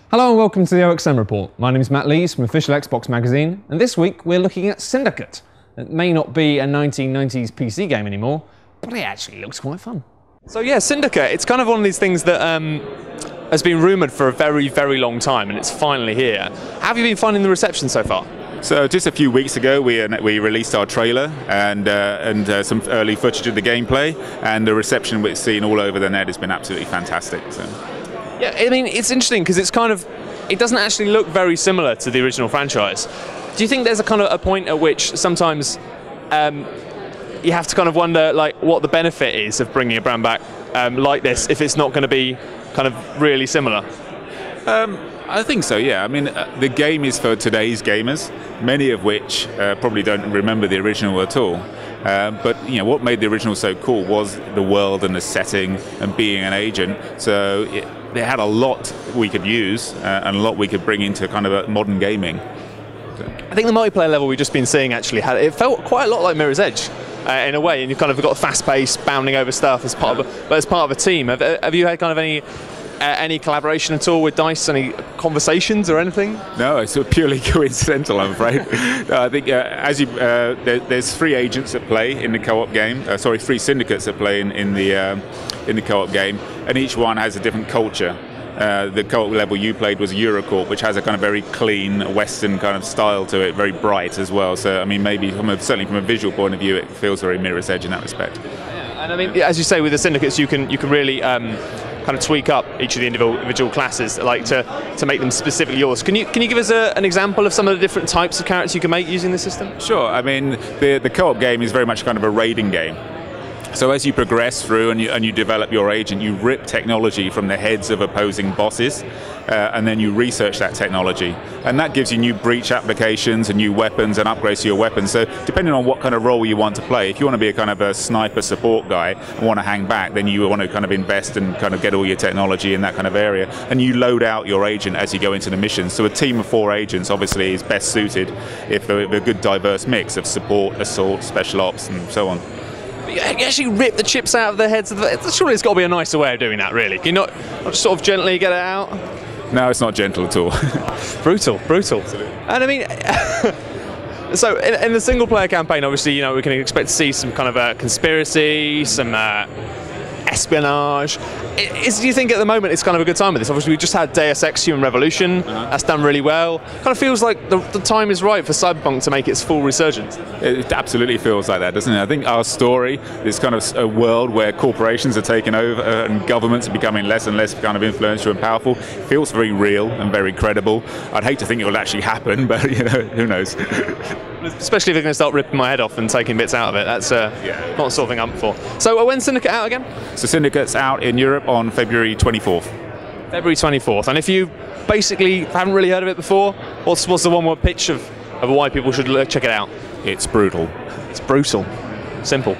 Hello and welcome to the OXM Report. My name is Matt Lees from Official Xbox Magazine, and this week we're looking at Syndicate. It may not be a 1990s PC game anymore, but it actually looks quite fun. So yeah, Syndicate, it's kind of one of these things that has been rumoured for a very, very long time, and it's finally here. How have you been finding the reception so far? So just a few weeks ago, we released our trailer and some early footage of the gameplay, and the reception we've seen all over the net has been absolutely fantastic. So. Yeah, I mean, it's interesting because it doesn't actually look very similar to the original franchise. Do you think there's a kind of a point at which sometimes you have to kind of wonder like what the benefit is of bringing a brand back like this if it's not going to be kind of really similar? I think so, yeah. I mean, the game is for today's gamers, many of which probably don't remember the original at all. But you know, what made the original so cool was the world and the setting and being an agent. So they had a lot we could use and a lot we could bring into kind of a modern gaming. I think the multiplayer level we've just been seeing actually it felt quite a lot like Mirror's Edge in a way, and you've kind of got fast pace, bounding over stuff as part of a team. Have you had kind of any collaboration at all with DICE? Any conversations or anything? No, it's purely coincidental, I'm afraid. I think there's 3 agents at play in the co-op game. Sorry, 3 syndicates at play in the co-op game, and each one has a different culture. The co-op level you played was Eurocorp, which has a kind of very clean Western kind of style to it, very bright as well. So I mean, maybe certainly from a visual point of view, it feels very Mirror's Edge in that respect. Yeah, and I mean, as you say, with the syndicates, you can really kind of tweak up each of the individual classes, like to make them specifically yours. Can you give us an example of some of the different types of characters you can make using this system? Sure. I mean, the co-op game is very much kind of a raiding game. So as you progress through and you develop your agent, you rip technology from the heads of opposing bosses, and then you research that technology. And that gives you new breach applications and new weapons and upgrades to your weapons. So depending on what kind of role you want to play, if you want to be a kind of a sniper support guy and want to hang back, then you want to kind of invest and kind of get all your technology in that kind of area. And you load out your agent as you go into the missions. So a team of 4 agents obviously is best suited if a good diverse mix of support, assault, special ops, and so on. You actually rip the chips out of their heads. Surely it's got to be a nicer way of doing that, really. Can you not just sort of gently get it out? No, it's not gentle at all. Brutal. Absolutely. And I mean, so in the single-player campaign, obviously, you know, we can expect to see some kind of conspiracy, some espionage. Do you think at the moment it's kind of a good time with this? Obviously, we just had Deus Ex Human Revolution. That's done really well. Kind of feels like the time is right for Cyberpunk to make its full resurgence. It absolutely feels like that, doesn't it? I think our story is kind of a world where corporations are taking over and governments are becoming less and less kind of influential and powerful. It feels very real and very credible. I'd hate to think it will actually happen, but you know, who knows? Especially if they're going to start ripping my head off and taking bits out of it. That's not the sort of thing I'm for. So when's Syndicate out again? So Syndicate's out in Europe on February 24th. February 24th. And if you basically haven't really heard of it before, what's the one-word pitch of why people should check it out? It's brutal. It's brutal. Simple.